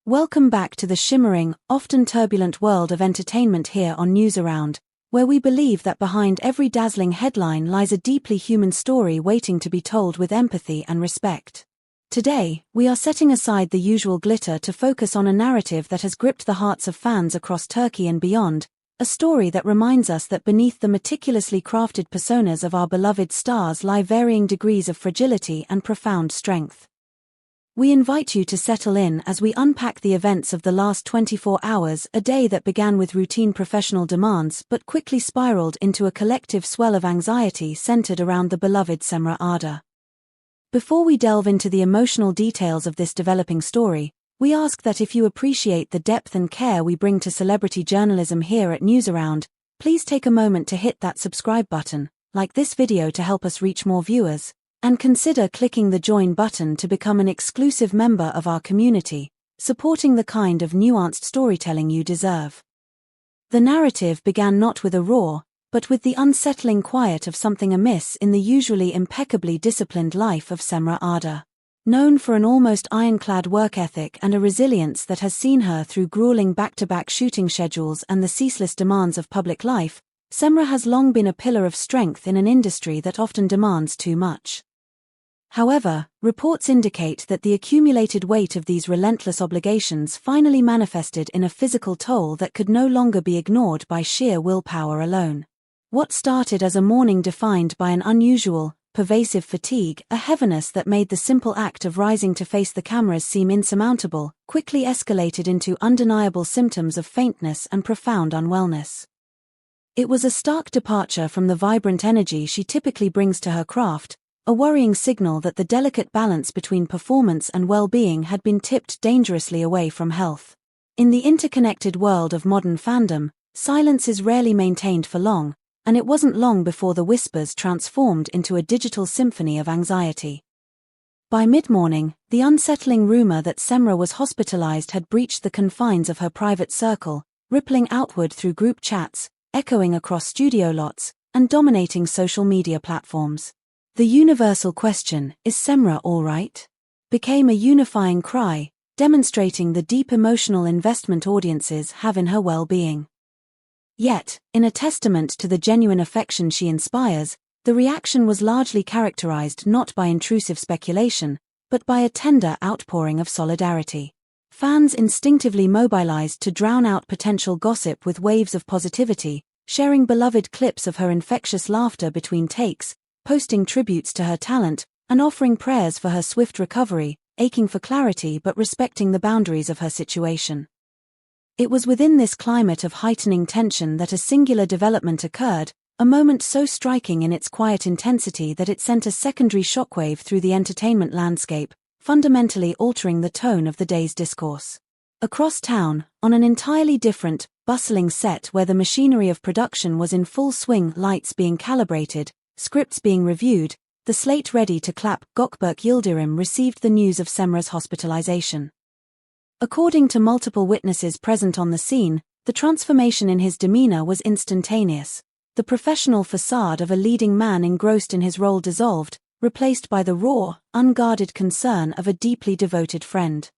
Welcome back to the shimmering, often turbulent world of entertainment here on Newsaround, where we believe that behind every dazzling headline lies a deeply human story waiting to be told with empathy and respect. Today, we are setting aside the usual glitter to focus on a narrative that has gripped the hearts of fans across Turkey and beyond, a story that reminds us that beneath the meticulously crafted personas of our beloved stars lie varying degrees of fragility and profound strength. We invite you to settle in as we unpack the events of the last 24 hours, a day that began with routine professional demands but quickly spiraled into a collective swell of anxiety centered around the beloved Cemre Arda. Before we delve into the emotional details of this developing story, we ask that if you appreciate the depth and care we bring to celebrity journalism here at Newsaround, please take a moment to hit that subscribe button, like this video to help us reach more viewers, and consider clicking the join button to become an exclusive member of our community, supporting the kind of nuanced storytelling you deserve. The narrative began not with a roar, but with the unsettling quiet of something amiss in the usually impeccably disciplined life of Cemre Arda. Known for an almost ironclad work ethic and a resilience that has seen her through grueling back-to-back shooting schedules and the ceaseless demands of public life, Cemre has long been a pillar of strength in an industry that often demands too much. However, reports indicate that the accumulated weight of these relentless obligations finally manifested in a physical toll that could no longer be ignored by sheer willpower alone. What started as a morning defined by an unusual, pervasive fatigue, a heaviness that made the simple act of rising to face the cameras seem insurmountable, quickly escalated into undeniable symptoms of faintness and profound unwellness. It was a stark departure from the vibrant energy she typically brings to her craft, a worrying signal that the delicate balance between performance and well-being had been tipped dangerously away from health. In the interconnected world of modern fandom, silence is rarely maintained for long, and it wasn't long before the whispers transformed into a digital symphony of anxiety. By mid-morning, the unsettling rumor that Cemre was hospitalized had breached the confines of her private circle, rippling outward through group chats, echoing across studio lots, and dominating social media platforms. The universal question, "Is Cemre all right?" became a unifying cry, demonstrating the deep emotional investment audiences have in her well-being. Yet, in a testament to the genuine affection she inspires, the reaction was largely characterized not by intrusive speculation, but by a tender outpouring of solidarity. Fans instinctively mobilized to drown out potential gossip with waves of positivity, sharing beloved clips of her infectious laughter between takes, posting tributes to her talent, and offering prayers for her swift recovery, aching for clarity but respecting the boundaries of her situation. It was within this climate of heightening tension that a singular development occurred, a moment so striking in its quiet intensity that it sent a secondary shockwave through the entertainment landscape, fundamentally altering the tone of the day's discourse. Across town, on an entirely different, bustling set where the machinery of production was in full swing, lights being calibrated, scripts being reviewed, the slate ready to clap, Gökberk Yıldırım received the news of Cemre's hospitalization. According to multiple witnesses present on the scene, the transformation in his demeanor was instantaneous. The professional facade of a leading man engrossed in his role dissolved, replaced by the raw, unguarded concern of a deeply devoted friend.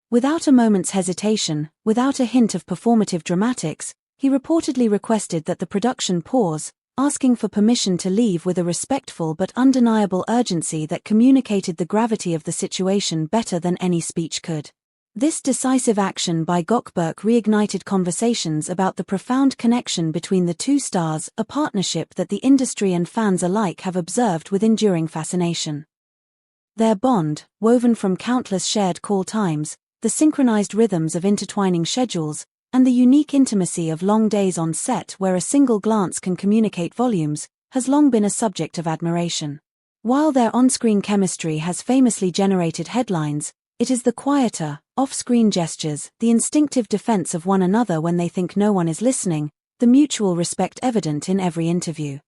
Without a moment's hesitation, without a hint of performative dramatics, he reportedly requested that the production pause, asking for permission to leave with a respectful but undeniable urgency that communicated the gravity of the situation better than any speech could. This decisive action by Gökberk reignited conversations about the profound connection between the two stars, a partnership that the industry and fans alike have observed with enduring fascination. Their bond, woven from countless shared call times, the synchronized rhythms of intertwining schedules, and the unique intimacy of long days on set where a single glance can communicate volumes, has long been a subject of admiration. While their on-screen chemistry has famously generated headlines, it is the quieter, off-screen gestures, the instinctive defense of one another when they think no one is listening, the mutual respect evident in every interview,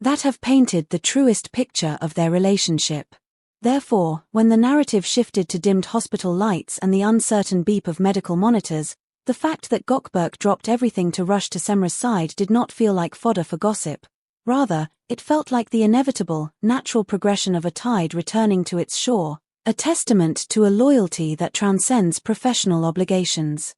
that have painted the truest picture of their relationship. Therefore, when the narrative shifted to dimmed hospital lights and the uncertain beep of medical monitors, the fact that Gökberk dropped everything to rush to Cemre's side did not feel like fodder for gossip. Rather, it felt like the inevitable, natural progression of a tide returning to its shore, a testament to a loyalty that transcends professional obligations.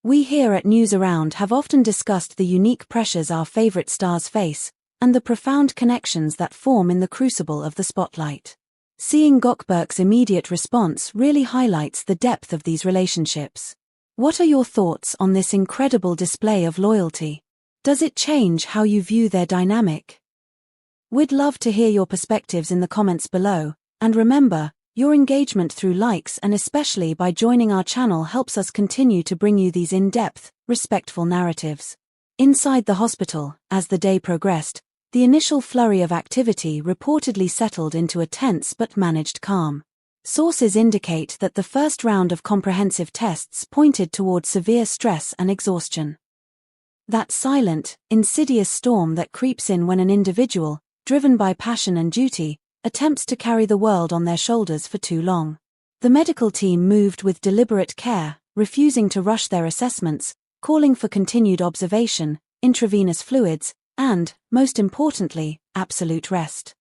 We here at News Around have often discussed the unique pressures our favorite stars face, and the profound connections that form in the crucible of the spotlight. Seeing Gökberk's immediate response really highlights the depth of these relationships. What are your thoughts on this incredible display of loyalty? Does it change how you view their dynamic? We'd love to hear your perspectives in the comments below, and remember, your engagement through likes and especially by joining our channel helps us continue to bring you these in-depth, respectful narratives. Inside the hospital, as the day progressed, the initial flurry of activity reportedly settled into a tense but managed calm. Sources indicate that the first round of comprehensive tests pointed toward severe stress and exhaustion. That silent, insidious storm that creeps in when an individual, driven by passion and duty, attempts to carry the world on their shoulders for too long. The medical team moved with deliberate care, refusing to rush their assessments, calling for continued observation, intravenous fluids, and, most importantly, absolute rest.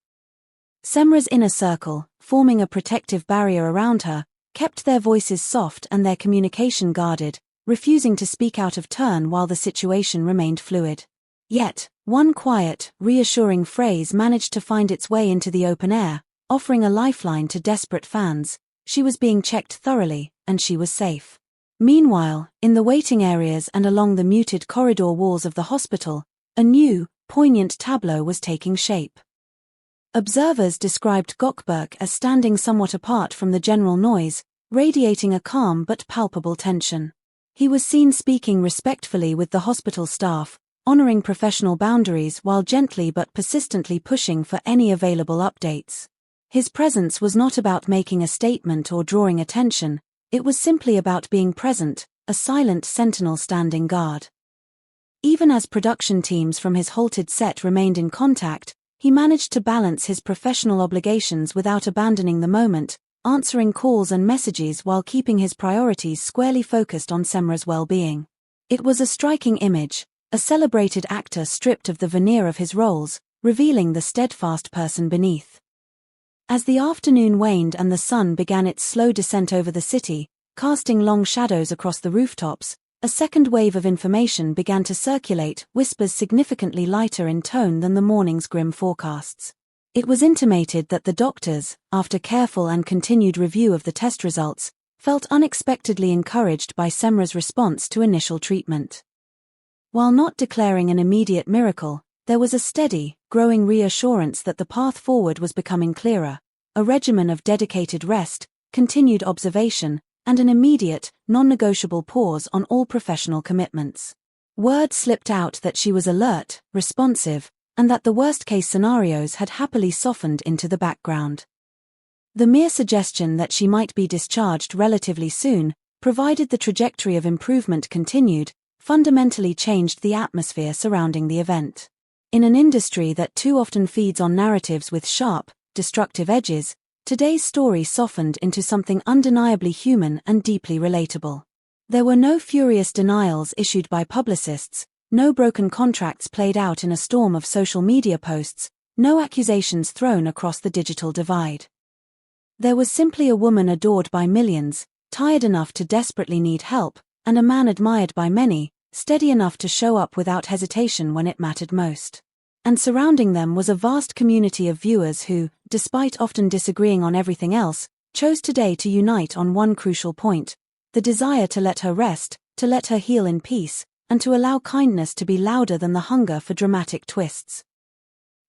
Cemre's inner circle, forming a protective barrier around her, kept their voices soft and their communication guarded, refusing to speak out of turn while the situation remained fluid. Yet, one quiet, reassuring phrase managed to find its way into the open air, offering a lifeline to desperate fans: she was being checked thoroughly, and she was safe. Meanwhile, in the waiting areas and along the muted corridor walls of the hospital, a new, poignant tableau was taking shape. Observers described Gökberk as standing somewhat apart from the general noise, radiating a calm but palpable tension. He was seen speaking respectfully with the hospital staff, honoring professional boundaries while gently but persistently pushing for any available updates. His presence was not about making a statement or drawing attention, it was simply about being present, a silent sentinel standing guard. Even as production teams from his halted set remained in contact, he managed to balance his professional obligations without abandoning the moment, answering calls and messages while keeping his priorities squarely focused on Cemre's well-being. It was a striking image, a celebrated actor stripped of the veneer of his roles, revealing the steadfast person beneath. As the afternoon waned and the sun began its slow descent over the city, casting long shadows across the rooftops, a second wave of information began to circulate, whispers significantly lighter in tone than the morning's grim forecasts. It was intimated that the doctors, after careful and continued review of the test results, felt unexpectedly encouraged by Cemre's response to initial treatment. While not declaring an immediate miracle, there was a steady, growing reassurance that the path forward was becoming clearer, a regimen of dedicated rest, continued observation, and an immediate, non-negotiable pause on all professional commitments. Word slipped out that she was alert, responsive, and that the worst-case scenarios had happily softened into the background. The mere suggestion that she might be discharged relatively soon, provided the trajectory of improvement continued, fundamentally changed the atmosphere surrounding the event. In an industry that too often feeds on narratives with sharp, destructive edges, today's story softened into something undeniably human and deeply relatable. There were no furious denials issued by publicists, no broken contracts played out in a storm of social media posts, no accusations thrown across the digital divide. There was simply a woman adored by millions, tired enough to desperately need help, and a man admired by many, steady enough to show up without hesitation when it mattered most. And surrounding them was a vast community of viewers who, despite often disagreeing on everything else, chose today to unite on one crucial point: the desire to let her rest, to let her heal in peace, and to allow kindness to be louder than the hunger for dramatic twists.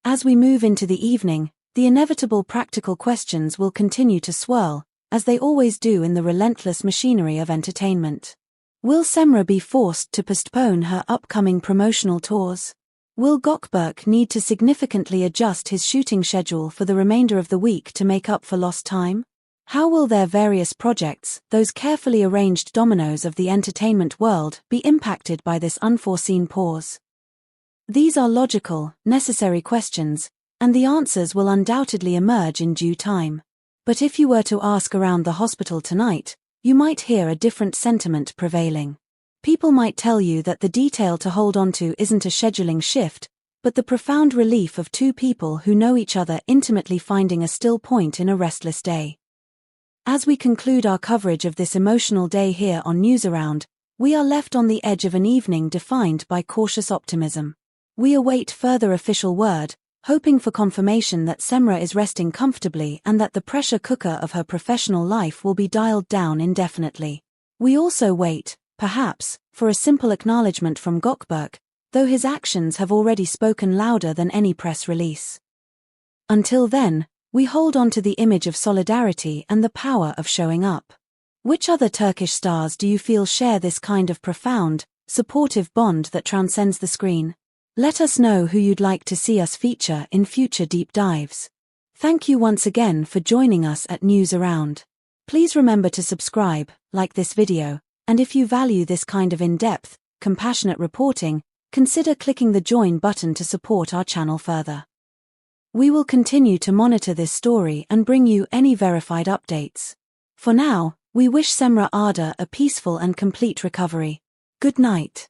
As we move into the evening, the inevitable practical questions will continue to swirl, as they always do in the relentless machinery of entertainment. Will Cemre be forced to postpone her upcoming promotional tours? Will Gökberk need to significantly adjust his shooting schedule for the remainder of the week to make up for lost time? How will their various projects, those carefully arranged dominoes of the entertainment world, be impacted by this unforeseen pause? These are logical, necessary questions, and the answers will undoubtedly emerge in due time. But if you were to ask around the hospital tonight, you might hear a different sentiment prevailing. People might tell you that the detail to hold on to isn't a scheduling shift, but the profound relief of two people who know each other intimately finding a still point in a restless day. As we conclude our coverage of this emotional day here on Newsaround, we are left on the edge of an evening defined by cautious optimism. We await further official word, hoping for confirmation that Cemre is resting comfortably and that the pressure cooker of her professional life will be dialed down indefinitely. We also wait, perhaps, for a simple acknowledgement from Gökberk, though his actions have already spoken louder than any press release. Until then, we hold on to the image of solidarity and the power of showing up. Which other Turkish stars do you feel share this kind of profound, supportive bond that transcends the screen? Let us know who you'd like to see us feature in future deep dives. Thank you once again for joining us at Newsaround. Please remember to subscribe, like this video, and if you value this kind of in-depth, compassionate reporting, consider clicking the join button to support our channel further. We will continue to monitor this story and bring you any verified updates. For now, we wish Cemre Arda a peaceful and complete recovery. Good night.